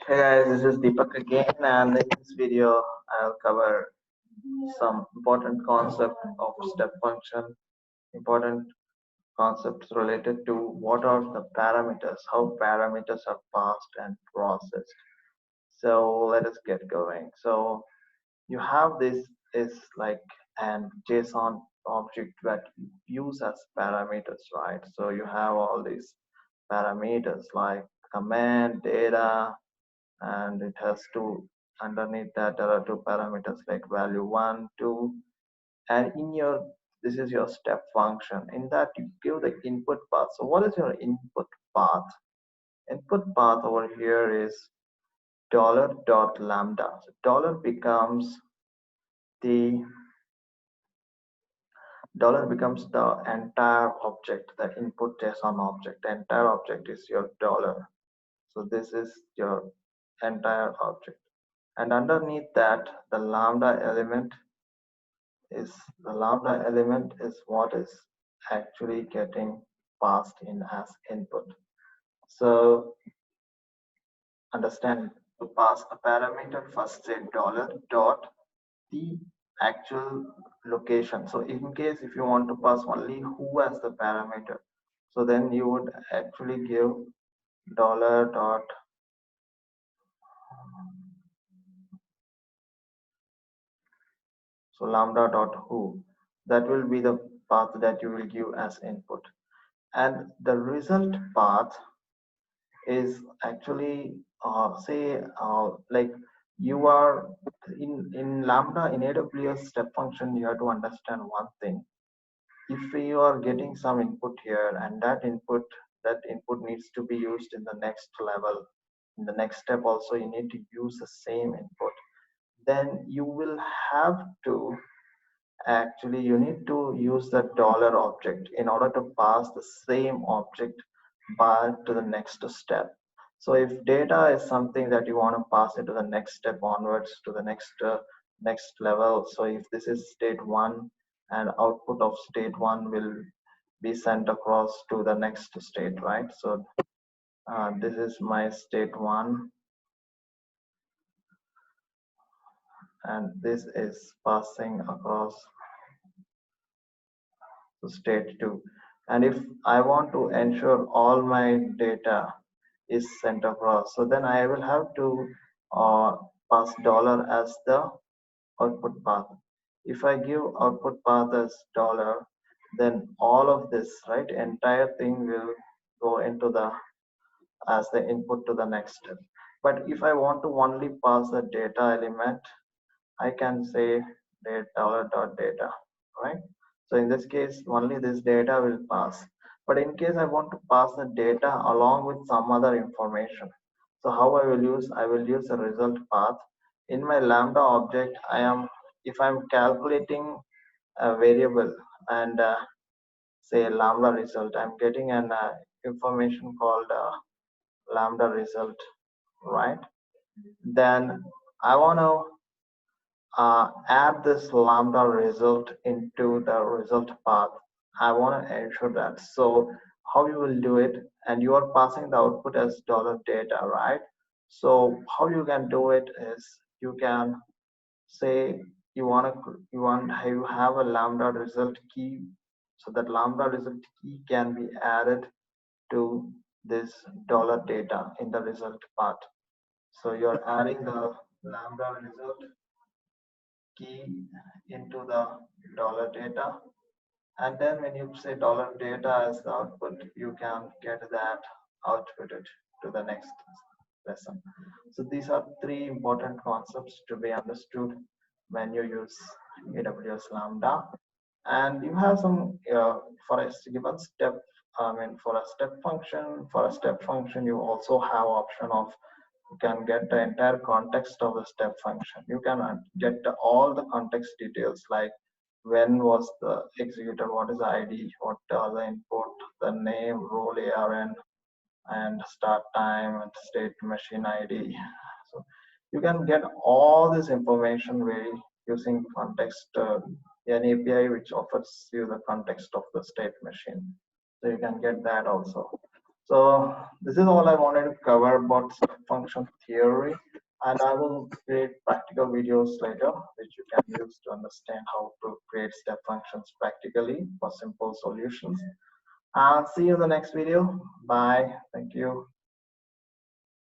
Hey guys, this is Deepak again, and in this video, I'll cover some important concept of step function, important concepts related to what are the parameters, how parameters are passed and processed. So let us get going. So you have this is like an JSON object that you use as parameters, right? So you have all these parameters like command, data, and it has to underneath that there are two parameters like value 1 2, and in your this is your step function. In that you give the input path. So what is your input path? Input path over here is dollar dot lambda. So the dollar becomes the entire object, the input JSON object. The entire object is your dollar. So this is your entire object, and underneath that the lambda element is what is actually getting passed in as input. So understand, to pass a parameter, first say dollar dot the actual location. So in case if you want to pass only who as the parameter, so then you would actually give dollar dot so lambda dot who. That will be the path that you will give as input, and the result path is actually say like you are in lambda in AWS step function. You have to understand one thing. If you are getting some input here, and that input needs to be used in the next level, in the next step also you need to use the same input, then you will have to actually you need to use the dollar object in order to pass the same object back to the next step. So if data is something that you want to pass it to the next step onwards to the next level, so if this is state 1 and output of state 1 will be sent across to the next state, right? So this is my state 1 and this is passing across to state 2. And if I want to ensure all my data is sent across, so then I will have to pass dollar as the output path. If I give output path as dollar, then all of this, right, entire thing will go into the as the input to the next step. But if I want to only pass the data element, I can say dollar dot data, right? So in this case, only this data will pass. But in case I want to pass the data along with some other information, so how I will use the result path. In my lambda object, if I'm calculating a variable and say lambda result, I'm getting an information called lambda result, right? Then I want to add this lambda result into the result path. I want to ensure that. So how you will do it, and you are passing the output as dollar data, right? So how you can do it is you can say you have a lambda result key, so that lambda result key can be added to this dollar data in the result part. So you're adding the lambda result key into the dollar data, and then when you say dollar data as the output, you can get that outputted to the next lesson. So these are three important concepts to be understood when you use AWS Lambda. And you have some for a given step, I mean for a step function you also have option of, you can get the entire context of the step function. You can get all the context details like when was the executed, what is the ID, what are the input, the name, role, ARN, and start time and state machine ID. So you can get all this information very using context, an API which offers you the context of the state machine. So you can get that also. So this is all I wanted to cover about step function theory, and I will create practical videos later, which you can use to understand how to create step functions practically for simple solutions. And see you in the next video. Bye. Thank you.